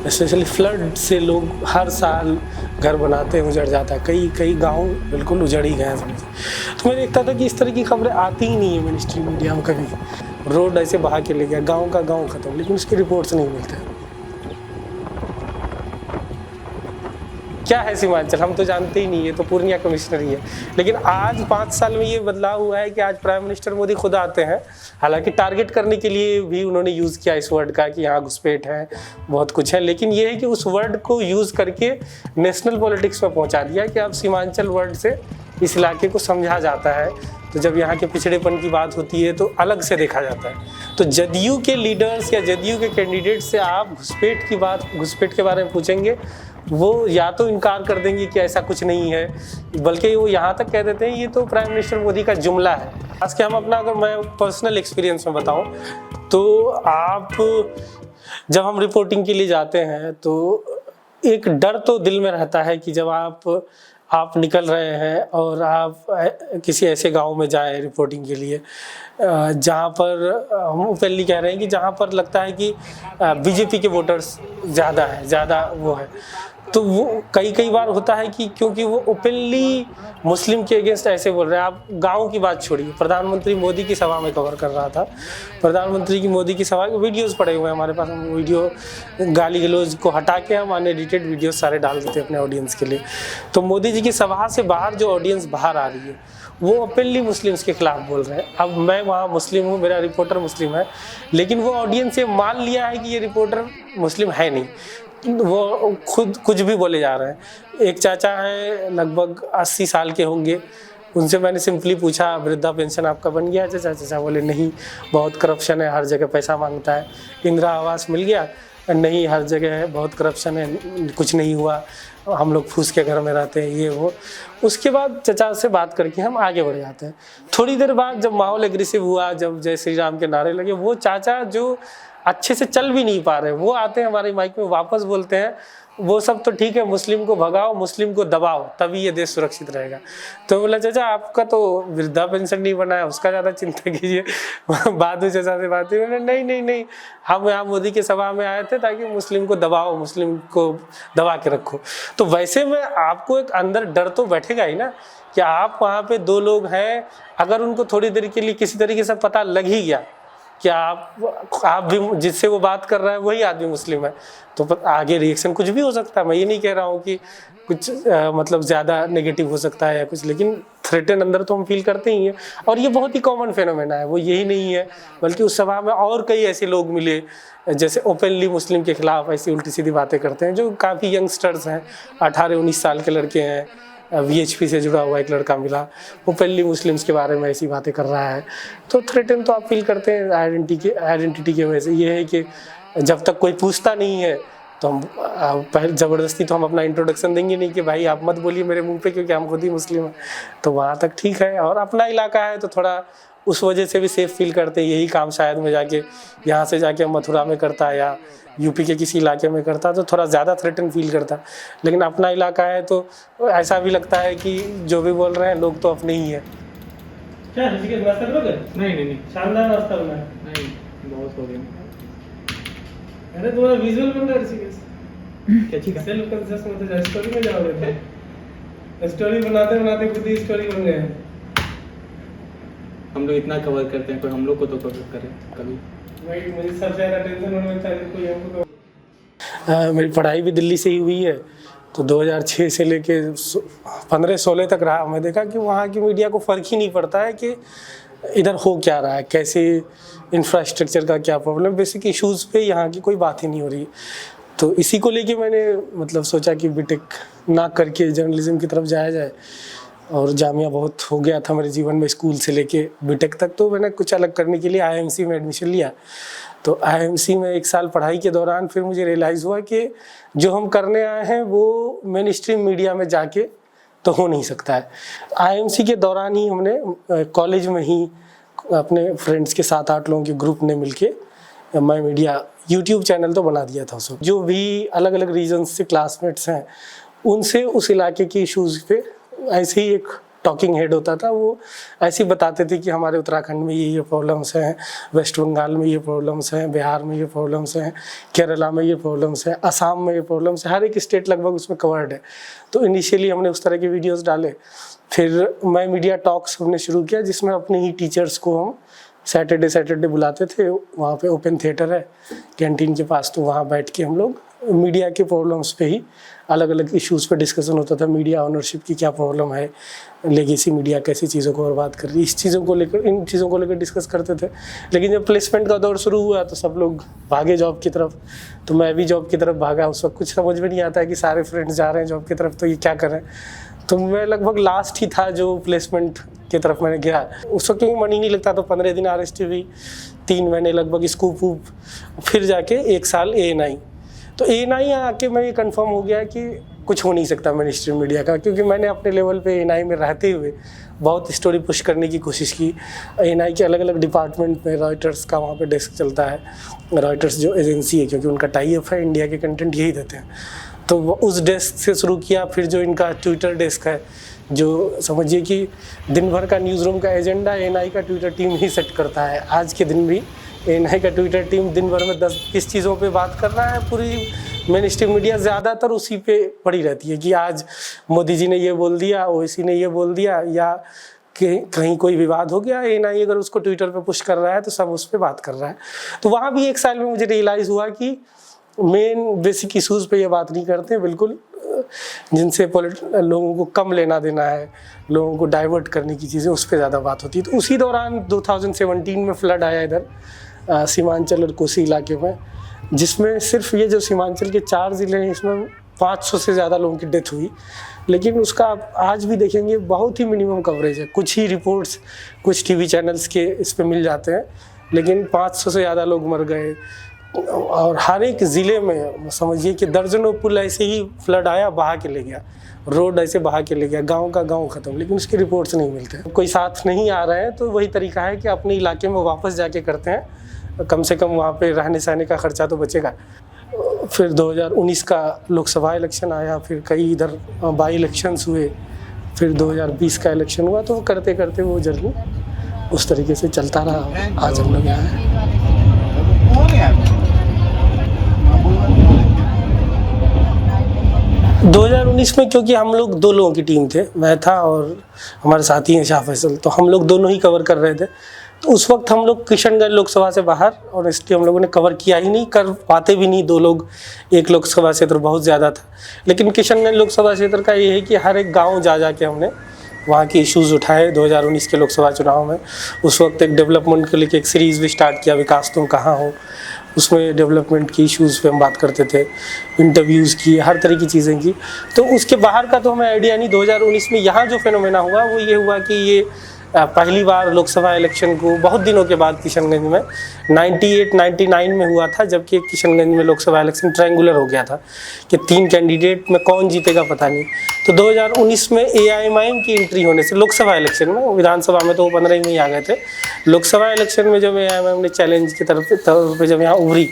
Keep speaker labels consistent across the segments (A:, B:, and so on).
A: Specially flood से लोग हर साल घर बनाते हैं, उजड़ जाता है, कई कई गांव बिल्कुल उजड़ ही गए हैं समझिए। तो मैं देखता था कि इस तरह की खबरें आती ही नहीं है मिनिस्ट्री मीडिया में कभी। रोड ऐसे बहा के ले गया, गांव का गांव खत्म, लेकिन उसकी रिपोर्ट्स नहीं मिलते। क्या है सीमांचल, हम तो जानते ही नहीं है, तो पूर्णिया कमिश्नर ही है। लेकिन आज 5 साल में ये बदलाव हुआ है कि आज प्राइम मिनिस्टर मोदी खुद आते हैं। हालांकि टारगेट करने के लिए भी उन्होंने यूज़ किया इस वर्ड का कि यहाँ घुसपैठ है, बहुत कुछ है, लेकिन ये है कि उस वर्ड को यूज़ करके नेशनल पॉलिटिक्स में पहुँचा दिया कि अब सीमांचल वर्ड से इस इलाके को समझा जाता है। तो जब यहाँ के पिछड़ेपन की बात होती है तो अलग से देखा जाता है। तो जदयू के लीडर्स या जदयू के कैंडिडेट से आप घुसपैठ के बारे में पूछेंगे, वो या तो इनकार कर देंगे कि ऐसा कुछ नहीं है, बल्कि वो यहाँ तक कह देते हैं ये तो प्राइम मिनिस्टर मोदी का जुमला है। आज के हम अपना अगर मैं पर्सनल एक्सपीरियंस में बताऊँ तो आप जब हम रिपोर्टिंग के लिए जाते हैं तो एक डर तो दिल में रहता है कि जब आप निकल रहे हैं और आप किसी ऐसे गांव में जाएं रिपोर्टिंग के लिए जहां पर हम ओपनली कह रहे हैं कि जहां पर लगता है कि बीजेपी के वोटर्स ज़्यादा वो है, तो वो कई बार होता है कि क्योंकि वो ओपनली मुस्लिम के अगेंस्ट ऐसे बोल रहे हैं। आप गांव की बात छोड़िए, प्रधानमंत्री मोदी की सभा में कवर कर रहा था, प्रधानमंत्री की मोदी की सभा के वीडियोस पड़े हुए हैं हमारे पास, हम वीडियो गाली गलौज को हटा के हम अनएडिटेड वीडियो सारे डाल देते हैं अपने ऑडियंस के लिए। तो मोदी जी की सभा से बाहर जो ऑडियंस बाहर आ रही है वो ओपनली मुस्लिम्स के खिलाफ बोल रहे हैं। अब मैं वहाँ मुस्लिम हूँ, मेरा रिपोर्टर मुस्लिम है, लेकिन वो ऑडियंस ये मान लिया है कि ये रिपोर्टर मुस्लिम है नहीं, वो खुद कुछ भी बोले जा रहे हैं। एक चाचा हैं लगभग 80 साल के होंगे, उनसे मैंने सिंपली पूछा वृद्धा पेंशन आपका बन गया? चाचा बोले नहीं, बहुत करप्शन है, हर जगह पैसा मांगता है। इंदिरा आवास मिल गया? नहीं, हर जगह है, बहुत करप्शन है, कुछ नहीं हुआ, हम लोग फूस के घर में रहते हैं, ये वो। उसके बाद चचा से बात करके हम आगे बढ़ जाते हैं। थोड़ी देर बाद जब माहौल एग्रेसिव हुआ, जब जय श्री राम के नारे लगे, वो चाचा जो अच्छे से चल भी नहीं पा रहे वो आते हैं हमारे माइक में, वापस बोलते हैं वो सब तो ठीक है, मुस्लिम को भगाओ, मुस्लिम को दबाओ, तभी ये देश सुरक्षित रहेगा। तो बोला चाचा आपका तो वृद्धा पेंशन नहीं बना है, उसका ज़्यादा चिंता कीजिए। बाद में चाचा से बात हुई, नहीं, हम यहाँ मोदी की सभा में आए थे ताकि मुस्लिम को दबाओ, मुस्लिम को दबा के रखो। तो वैसे में आपको एक अंदर डर तो बैठेगा ही ना कि आप वहाँ पे 2 लोग हैं, अगर उनको थोड़ी देर के लिए किसी तरीके से पता लग ही गया कि आप भी जिससे वो बात कर रहा है वही आदमी मुस्लिम है, तो आगे रिएक्शन कुछ भी हो सकता है। मैं ये नहीं कह रहा हूँ कि कुछ मतलब ज़्यादा नेगेटिव हो सकता है या कुछ, लेकिन थ्रेटन अंदर तो हम फील करते ही हैं। और ये बहुत ही कॉमन फेनोमेना है, वो यही नहीं है, बल्कि उस सभा में और कई ऐसे लोग मिले जैसे ओपनली मुस्लिम के खिलाफ ऐसी उल्टी सीधी बातें करते हैं, जो काफ़ी यंगस्टर्स हैं, 18-19 साल के लड़के हैं। VHP से जुड़ा हुआ एक लड़का मिला, वो ओपनली मुस्लिम्स के बारे में ऐसी बातें कर रहा है। तो थ्रेटन तो आप फील करते हैं आइडेंटिटी की वजह से। ये है कि जब तक कोई पूछता नहीं है तो हम पहले ज़बरदस्ती तो हम अपना इंट्रोडक्शन देंगे नहीं कि भाई आप मत बोलिए मेरे मुंह पे, क्योंकि हम खुद ही मुस्लिम हैं। तो वहाँ तक ठीक है, और अपना इलाका है तो थोड़ा उस वजह से भी सेफ फील करते हैं। यही काम शायद मैं जाके यहाँ से जाके मथुरा में करता या यूपी के किसी इलाके में करता तो थोड़ा ज़्यादा थ्रेटन फील करता, लेकिन अपना इलाका है तो ऐसा भी लगता है कि जो भी बोल रहे हैं लोग तो अपने ही है। क्या ऋषिकेश नाश्ता करोगे? नहीं, शानदार नाश्ता बना है। नहीं, बहुत हो गया। अरे तुम्हारा विजुअल बन रहा है ऋषिकेश, क्या ठीक है। सेल्फ कंसियस मतलब स्टोरी में जाओगे तो स्टोरी बनाते बनाते खुद ही स्टोरी बन गए।
B: हम लोग इतना कवर करते हैं, कोई हम लोग को तो कवर करे कभी।
A: मुझे सबसे ज़्यादा टेंशन होने में कोई हमको। मेरी पढ़ाई भी दिल्ली से ही हुई है, तो 2006 से लेके 15-16 तक रहा। मैं देखा कि वहाँ की मीडिया को फ़र्क ही नहीं पड़ता है कि इधर हो क्या रहा है, कैसे इंफ्रास्ट्रक्चर का क्या प्रॉब्लम, बेसिक इश्यूज़ पे यहाँ की कोई बात ही नहीं हो रही। तो इसी को लेके मैंने मतलब सोचा कि बीटेक ना करके जर्नलिज्म की तरफ जाया जाए, और जामिया बहुत हो गया था मेरे जीवन में, स्कूल से लेके बीटेक तक। तो मैंने कुछ अलग करने के लिए IIMC में एडमिशन लिया। तो IIMC में 1 साल पढ़ाई के दौरान फिर मुझे रियलाइज़ हुआ कि जो हम करने आए हैं वो मेन स्ट्रीम मीडिया में जाके तो हो नहीं सकता है। IIMC के दौरान ही हमने कॉलेज में ही अपने फ्रेंड्स के 7-8 लोगों के ग्रुप ने मिलके मैं मीडिया यूट्यूब चैनल तो बना दिया था उसको। जो भी अलग अलग रीजन्स से क्लासमेट्स हैं उनसे उस इलाके के इश्यूज़ पे ऐसे ही एक टॉकिंग हेड होता था, वो ऐसे ही बताते थे कि हमारे उत्तराखंड में ये प्रॉब्लम्स हैं, वेस्ट बंगाल में ये प्रॉब्लम्स हैं, बिहार में ये प्रॉब्लम्स हैं, केरला में ये प्रॉब्लम्स हैं, असम में ये प्रॉब्लम्स हैं, हर एक स्टेट लगभग उसमें कवर्ड है। तो इनिशियली हमने उस तरह के वीडियोज़ डाले। फिर मैं मीडिया टॉक्स हमने शुरू किया, जिसमें अपने ही टीचर्स को हम सैटरडे बुलाते थे। वहाँ पे ओपन थिएटर है कैंटीन के पास, तो वहाँ बैठ के हम लोग मीडिया के प्रॉब्लम्स पे ही अलग अलग इश्यूज़ पे डिस्कशन होता था। मीडिया ओनरशिप की क्या प्रॉब्लम है, लेगेसी मीडिया कैसी चीज़ों को बर्बाद कर रही है, इन चीज़ों को लेकर डिस्कस करते थे। लेकिन जब प्लेसमेंट का दौर शुरू हुआ तो सब लोग भागे जॉब की तरफ, तो मैं भी जॉब की तरफ भागा। उस वक्त कुछ समझ में नहीं आता है कि सारे फ्रेंड्स जा रहे हैं जॉब की तरफ, तो ये क्या करें। तो मैं लगभग लास्ट ही था जो प्लेसमेंट की तरफ मैंने गया। उस वक्त क्योंकि मन ही नहीं लगता, तो 15 दिन RST हुई, 3 महीने लगभग स्कूप वूप, फिर जाके 1 साल ANI। तो ANI आके मैं ये कंफर्म हो गया कि कुछ हो नहीं सकता मिनिस्ट्री मीडिया का, क्योंकि मैंने अपने लेवल पे ANI में रहते हुए बहुत स्टोरी पुश करने की कोशिश की। ANI के अलग अलग डिपार्टमेंट में रॉयटर्स का वहाँ पे डेस्क चलता है, रॉयटर्स जो एजेंसी है, क्योंकि उनका टाई अप है, इंडिया के कंटेंट यही देते हैं। तो उस डेस्क से शुरू किया। फिर जो इनका ट्विटर डेस्क है, जो समझिए कि दिन भर का न्यूज़ रूम का एजेंडा ANI का ट्विटर टीम ही सेट करता है। आज के दिन भी ANI का ट्विटर टीम दिन भर में 10-20 चीज़ों पे बात कर रहा है। पूरी मेन स्ट्रीम मीडिया ज़्यादातर उसी पे पड़ी रहती है कि आज मोदी जी ने ये बोल दिया, OIC ने ये बोल दिया, या कहीं कोई विवाद हो गया, ANI अगर उसको ट्विटर पे पुश कर रहा है तो सब उस पर बात कर रहा है। तो वहाँ भी 1 साल में मुझे रियलाइज़ हुआ कि मेन बेसिक इश्यूज़ पे ये बात नहीं करते, बिल्कुल जिनसे लोगों को कम लेना देना है, लोगों को डाइवर्ट करने की चीज़ें, उस पर ज़्यादा बात होती है। तो उसी दौरान 2017 में फ्लड आया इधर सीमांचल और कोसी इलाके में, जिसमें सिर्फ ये जो सीमांचल के 4 ज़िले हैं, इसमें 500 से ज़्यादा लोगों की डेथ हुई। लेकिन उसका आप आज भी देखेंगे बहुत ही मिनिमम कवरेज है। कुछ ही रिपोर्ट्स कुछ TV चैनल्स के इस पे मिल जाते हैं, लेकिन 500 से ज़्यादा लोग मर गए। और हर एक ज़िले में समझिए कि दर्जनों पुल ऐसे ही फ्लड आया, बहा के ले गया, रोड ऐसे बहा के ले गया, गांव का गांव ख़त्म, लेकिन उसके रिपोर्ट्स नहीं मिलते। कोई साथ नहीं आ रहे हैं तो वही तरीका है कि अपने इलाके में वापस जाके करते हैं, कम से कम वहाँ पे रहने सहने का खर्चा तो बचेगा। फिर 2019 का लोकसभा इलेक्शन आया, फिर कई इधर बाई इलेक्शंस हुए, फिर 2020 का इलेक्शन हुआ। तो करते करते वो जर्नी उस तरीके से चलता रहा। आज हम लोग यहाँ हैं। 2019 में क्योंकि हम लोग 2 लोगों की टीम थे, मैं था और हमारे साथी हैं शाह फैसल, तो हम लोग दोनों ही कवर कर रहे थे। तो उस वक्त हम लोग किशनगंज लोकसभा से बाहर, और इसलिए हम लोगों ने कवर किया ही नहीं, कर पाते भी नहीं। 2 लोग, एक लोकसभा क्षेत्र बहुत ज़्यादा था। लेकिन किशनगंज लोकसभा क्षेत्र का ये है कि हर एक गाँव जा के हमने वहाँ के इश्यूज़ उठाए। 2019 के लोकसभा चुनाव में उस वक्त एक डेवलपमेंट के लिए एक सीरीज़ भी स्टार्ट किया, विकास तुम कहाँ हो। उसमें डेवलपमेंट की इश्यूज़ पे हम बात करते थे, इंटरव्यूज़ की, हर तरह की चीज़ें की। तो उसके बाहर का तो हमें आइडिया नहीं। 2019 में यहाँ जो फेनोमेना हुआ वो ये हुआ कि ये पहली बार लोकसभा इलेक्शन को बहुत दिनों के बाद किशनगंज में 98-99 में हुआ था, जबकि किशनगंज में लोकसभा इलेक्शन ट्रायंगुलर हो गया था कि 3 कैंडिडेट में कौन जीतेगा पता नहीं। तो 2019 में AIMIM की एंट्री होने से लोकसभा इलेक्शन में, विधानसभा में तो वो 15 में ही आ गए थे, लोकसभा इलेक्शन में जब AIMIM ने चैलेंज की तरफ पे जब यहाँ उभरी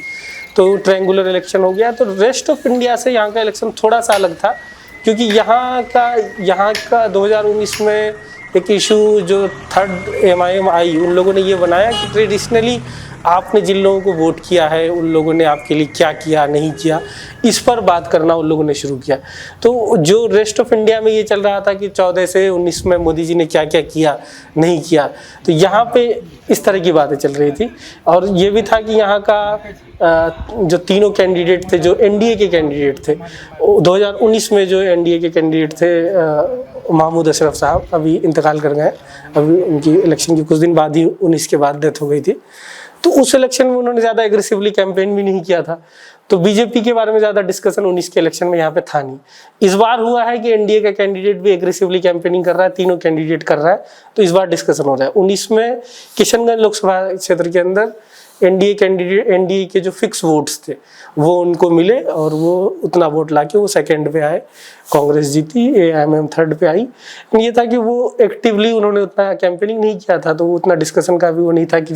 A: तो ट्रायंगुलर इलेक्शन हो गया। तो रेस्ट ऑफ इंडिया से यहाँ का इलेक्शन थोड़ा सा अलग था, क्योंकि यहाँ का 2019 में एक इशू जो थर्ड MIM आई, उन लोगों ने ये बनाया कि ट्रेडिशनली आपने जिन लोगों को वोट किया है उन लोगों ने आपके लिए क्या किया नहीं किया, इस पर बात करना उन लोगों ने शुरू किया। तो जो रेस्ट ऑफ इंडिया में ये चल रहा था कि 14 से 19 में मोदी जी ने क्या क्या किया नहीं किया, तो यहाँ पे इस तरह की बातें चल रही थी। और ये भी था कि यहाँ का जो तीनों कैंडिडेट थे, जो NDA के कैंडिडेट थे, 2019 में जो NDA के कैंडिडेट थे महमूद अशरफ साहब अभी इंतकाल कर गए। अभी उनकी इलेक्शन के कुछ दिन बाद ही 19 के बाद डेथ हो गई थी। तो उस इलेक्शन में उन्होंने ज़्यादा एग्रेसिवली कैंपेन भी नहीं किया था, तो बीजेपी के बारे में ज़्यादा डिस्कशन 19 के इलेक्शन में यहाँ पे था नहीं। इस बार हुआ है कि NDA का कैंडिडेट भी एग्रेसिवली कैंपेनिंग कर रहा है, तीनों कैंडिडेट कर रहा है, तो इस बार डिस्कशन हो रहा है। 19 में किशनगंज लोकसभा क्षेत्र के अंदर NDA के जो फिक्स वोट्स थे वो उनको मिले और वो उतना वोट लाके वो सेकंड पे आए, कांग्रेस जीती, AIMIM थर्ड पे आई। ये था कि वो एक्टिवली उन्होंने उतना कैंपेनिंग नहीं किया था, तो उतना डिस्कशन का भी वो नहीं था कि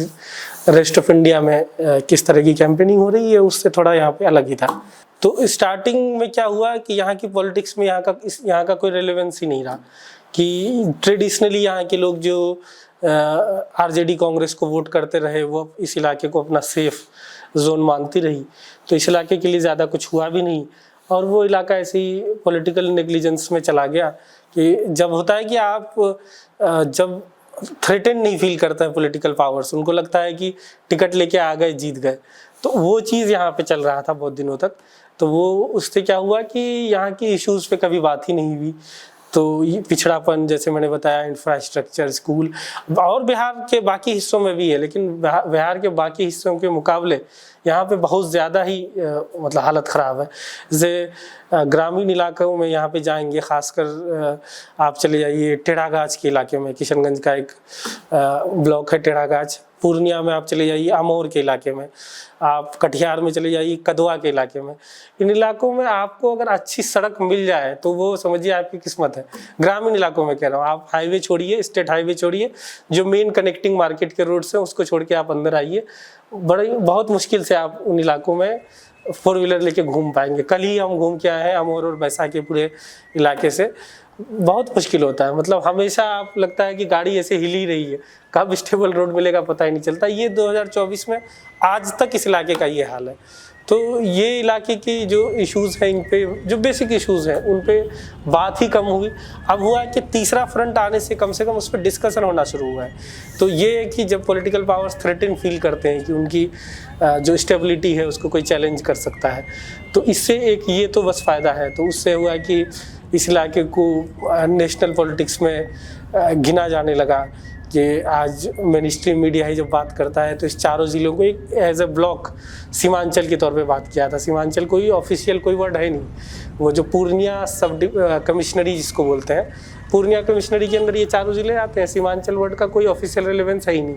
A: रेस्ट ऑफ इंडिया में किस तरह की कैंपेनिंग हो रही है, उससे थोड़ा यहाँ पे अलग ही था। तो स्टार्टिंग में क्या हुआ कि यहाँ की पॉलिटिक्स में यहाँ का कोई रेलेवेंस ही नहीं रहा, कि ट्रेडिशनली यहाँ के लोग जो आरजेडी कांग्रेस को वोट करते रहे वो इस इलाके को अपना सेफ जोन मानती रही, तो इस इलाके के लिए ज़्यादा कुछ हुआ भी नहीं और वो इलाका ऐसे ही पॉलिटिकल नेग्लिजेंस में चला गया। कि जब होता है कि आप जब थ्रेटन नहीं फील करते हैं पॉलिटिकल पावर्स, उनको लगता है कि टिकट लेके आ गए जीत गए, तो वो चीज़ यहाँ पे चल रहा था बहुत दिनों तक। तो वो उससे क्या हुआ कि यहाँ की इश्यूज़ पे कभी बात ही नहीं हुई। तो ये पिछड़ापन, जैसे मैंने बताया, इंफ्रास्ट्रक्चर, स्कूल, और बिहार के बाकी हिस्सों में भी है, लेकिन बिहार के बाकी हिस्सों के मुकाबले यहाँ पे बहुत ज़्यादा ही मतलब हालत ख़राब है। जैसे ग्रामीण इलाकों में यहाँ पे जाएंगे, ख़ासकर आप चले जाइए टेढ़ागाछ के इलाके में, किशनगंज का एक ब्लॉक है टेढ़ागाछ, पूर्णिया में आप चले जाइए अमौर के इलाके में, आप कटिहार में चले जाइए कदवा के इलाके में। इन इलाकों में आपको अगर अच्छी सड़क मिल जाए तो वो समझिए आपकी किस्मत है। ग्रामीण इलाकों में कह रहा हूँ, आप हाईवे छोड़िए, स्टेट हाईवे छोड़िए, जो मेन कनेक्टिंग मार्केट के रोड्स हैं उसको छोड़ के आप अंदर आइए, बहुत मुश्किल से आप उन इलाकों में 4 व्हीलर लेके घूम पाएंगे। कल ही हम घूम के आए हैं अमौर और बैसा के पूरे इलाके से, बहुत मुश्किल होता है। मतलब हमेशा आप लगता है कि गाड़ी ऐसे हिल ही रही है, कब स्टेबल रोड मिलेगा पता ही नहीं चलता। ये 2024 में आज तक इस इलाके का ये हाल है। तो ये इलाके की जो इश्यूज़ हैं, इन पे जो बेसिक इश्यूज़ हैं उन पे बात ही कम हुई। अब हुआ है कि तीसरा फ्रंट आने से कम उस पर डिस्कशन होना शुरू हुआ है। तो ये है कि जब पॉलिटिकल पावर्स थ्रेटन फील करते हैं कि उनकी जो स्टेबिलिटी है उसको कोई चैलेंज कर सकता है, तो इससे एक ये तो बस फ़ायदा है। तो उससे हुआ कि इस इलाके को नेशनल पॉलिटिक्स में गिना जाने लगा कि आज मेन स्ट्रीम मीडिया ही जब बात करता है तो इस चारों ज़िलों को एक एज ए ब्लॉक सीमांचल के तौर पे बात किया था। सीमांचल कोई ऑफिशियल कोई वर्ड है नहीं, वो जो पूर्णिया सब कमिश्नरी जिसको बोलते हैं, पूर्णिया कमिश्नरी के अंदर ये चारों ज़िले आते हैं। सीमांचल वर्ड का कोई ऑफिशियल रेलेवेंस है ही नहीं,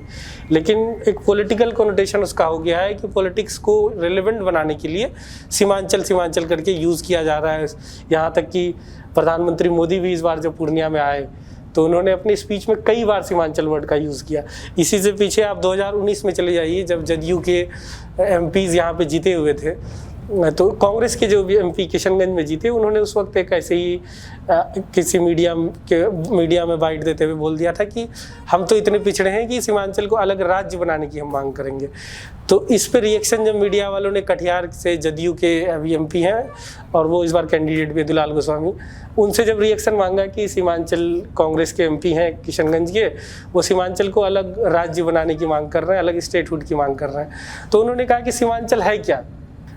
A: लेकिन एक पॉलिटिकल कोनोटेशन उसका हो गया है कि पॉलिटिक्स को रेलेवेंट बनाने के लिए सीमांचल करके यूज़ किया जा रहा है। यहाँ तक कि प्रधानमंत्री मोदी भी इस बार जब पूर्णिया में आए तो उन्होंने अपनी स्पीच में कई बार सीमांचल वर्ड का यूज़ किया। इसी से पीछे आप 2019 में चले जाइए, जब जदयू के एमपीज़ यहाँ पे जीते हुए थे, तो कांग्रेस के जो भी एमपी किशनगंज में जीते, उन्होंने उस वक्त एक ऐसे ही किसी मीडिया में बाइट देते हुए बोल दिया था कि हम तो इतने पिछड़े हैं कि सीमांचल को अलग राज्य बनाने की हम मांग करेंगे। तो इस पर रिएक्शन जब मीडिया वालों ने, कटिहार से जदयू के अभी एमपी हैं और वो इस बार कैंडिडेट भी दुलाल गोस्वामी, उनसे जब रिएक्शन मांगा कि सीमांचल कांग्रेस के एमपी हैं किशनगंज के, वो सीमांचल को अलग राज्य बनाने की मांग कर रहे हैं, अलग स्टेटहुड की मांग कर रहे हैं, तो उन्होंने कहा कि सीमांचल है क्या?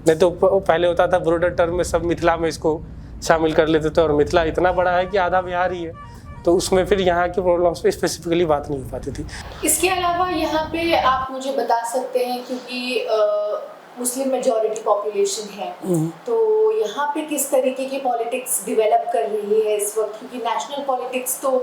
A: नहीं तो पहले होता था ब्रॉडर टर्म में सब मिथिला में इसको शामिल कर लेते थे, और मिथिला इतना बड़ा है कि आधा बिहार ही है, तो उसमें फिर यहाँ की प्रॉब्लम्स पे स्पेसिफिकली बात नहीं हो पाती थी।
C: इसके अलावा यहाँ पे आप मुझे बता सकते हैं, क्योंकि मुस्लिम मेजॉरिटी पॉपुलेशन है, तो यहाँ पे किस तरीके की पॉलिटिक्स डेवलप कर रही है इस वक्त? क्योंकि नेशनल पॉलिटिक्स तो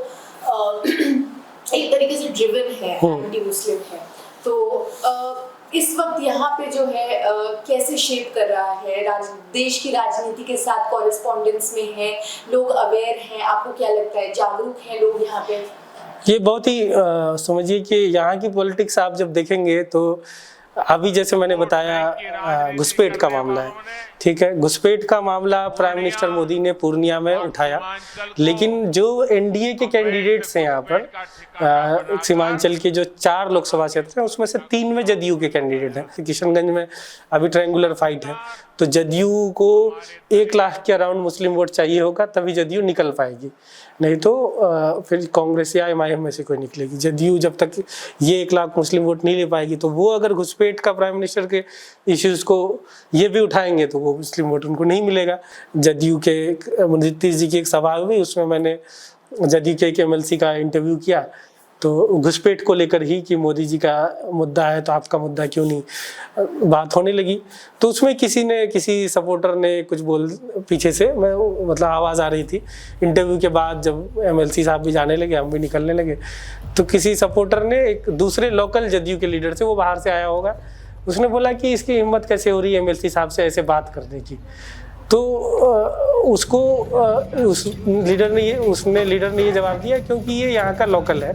C: एक तरीके से ड्रिवन है, एंटी मुस्लिम है, तो इस वक्त यहाँ पे जो है कैसे शेप कर रहा है? देश की राजनीति के साथ कॉरेस्पॉन्डेंस में है, लोग अवेयर हैं, आपको क्या लगता है, जागरूक हैं लोग यहाँ पे?
A: ये बहुत ही समझिए कि यहाँ की पॉलिटिक्स आप जब देखेंगे तो अभी जैसे मैंने बताया घुसपैठ का मामला है, ठीक है, घुसपैठ का मामला प्राइम मिनिस्टर मोदी ने पूर्णिया में उठाया, लेकिन जो एनडीए के कैंडिडेट्स हैं यहाँ पर सीमांचल के जो 4 लोकसभा क्षेत्र हैं उसमें से 3 में जदयू के कैंडिडेट हैं। किशनगंज में अभी ट्रायंगुलर फाइट है, तो जदयू को 1 लाख के अराउंड मुस्लिम वोट चाहिए होगा तभी जदयू निकल पाएगी, नहीं तो फिर कांग्रेस या एमआईएम में से कोई निकलेगी। जदयू जब तक ये 1 लाख मुस्लिम वोट नहीं ले पाएगी, तो वो अगर घुसपैठ का प्राइम मिनिस्टर के इश्यूज को ये भी उठाएंगे तो वो मुस्लिम वोट उनको नहीं मिलेगा। जदयू के नीतीश जी की एक सभा हुई, उसमें मैंने जदयू के एक एमएलसी का इंटरव्यू किया, तो घुसपैठ को लेकर ही कि मोदी जी का मुद्दा है तो आपका मुद्दा क्यों नहीं, बात होने लगी। तो उसमें किसी सपोर्टर ने कुछ बोल, पीछे से मैं मतलब आवाज़ आ रही थी इंटरव्यू के बाद, जब एमएलसी साहब भी जाने लगे, हम भी निकलने लगे, तो किसी सपोर्टर ने एक दूसरे लोकल जदयू के लीडर से, वो बाहर से आया होगा, उसने बोला कि इसकी हिम्मत कैसे हो रही है एमएलसी साहब से ऐसे बात करने की। तो उसको उस लीडर ने ये जवाब दिया क्योंकि ये यहाँ का लोकल है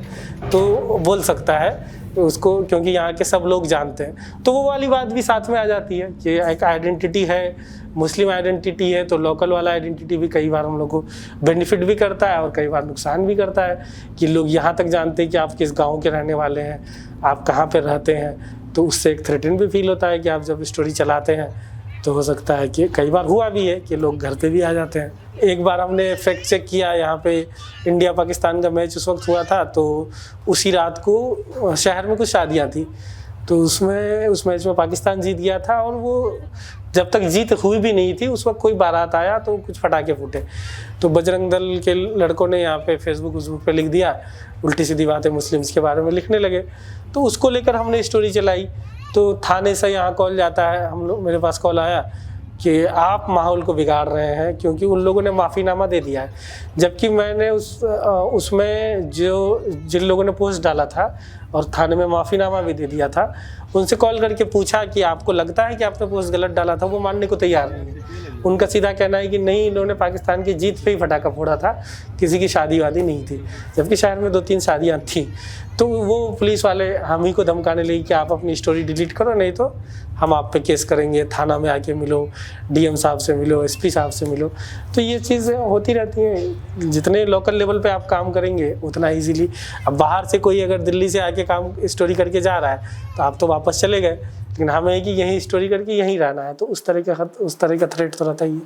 A: तो बोल सकता है, उसको, क्योंकि यहाँ के सब लोग जानते हैं। तो वो वाली बात भी साथ में आ जाती है कि एक आइडेंटिटी है, मुस्लिम आइडेंटिटी है, तो लोकल वाला आइडेंटिटी भी कई बार हम लोग को बेनिफिट भी करता है और कई बार नुकसान भी करता है कि लोग यहाँ तक जानते हैं कि आप किस गाँव के रहने वाले हैं, आप कहाँ पर रहते हैं। तो उससे एक थ्रेटन भी फील होता है कि आप जब स्टोरी चलाते हैं तो हो सकता है कि कई बार हुआ भी है कि लोग घर पे भी आ जाते हैं। एक बार हमने फैक्ट चेक किया, यहाँ पे इंडिया पाकिस्तान का मैच उस वक्त हुआ था, तो उसी रात को शहर में कुछ शादियाँ थी, तो उसमें उस मैच में पाकिस्तान जीत गया था और वो जब तक जीत हुई भी नहीं थी उस वक्त कोई बारात आया तो कुछ पटाखे फूटे, तो बजरंग दल के लड़कों ने यहाँ पे फेसबुक पे लिख दिया, उल्टी सीधी बातें मुस्लिम्स के बारे में लिखने लगे। तो उसको लेकर हमने स्टोरी चलाई, तो थाने से यहाँ कॉल जाता है, हम लोग, मेरे पास कॉल आया कि आप माहौल को बिगाड़ रहे हैं क्योंकि उन लोगों ने माफ़ीनामा दे दिया है, जबकि मैंने उसमें जिन लोगों ने पोस्ट डाला था और थाने में माफ़ीनामा भी दे दिया था, उनसे कॉल करके पूछा कि आपको लगता है कि आपने पोस्ट गलत डाला था, वो मानने को तैयार नहीं है। उनका सीधा कहना है कि नहीं, इन्होंने पाकिस्तान की जीत पे ही फटाखा फोड़ा था, किसी की शादी वादी नहीं थी, जबकि शहर में 2-3 शादियाँ थी। तो वो पुलिस वाले हम ही को धमकाने लगे कि आप अपनी स्टोरी डिलीट करो, नहीं तो हम आप पे केस करेंगे, थाना में आके मिलो, डीएम साहब से मिलो, एसपी साहब से मिलो। तो ये चीज़ें होती रहती हैं, जितने लोकल लेवल पे आप काम करेंगे उतना इजीली। अब बाहर से कोई अगर दिल्ली से आके काम स्टोरी करके जा रहा है तो आप तो वापस चले गए, लेकिन हमें कि यहीं स्टोरी करके यहीं रहना है, तो उस तरह का थ्रेट तो रहता ही है।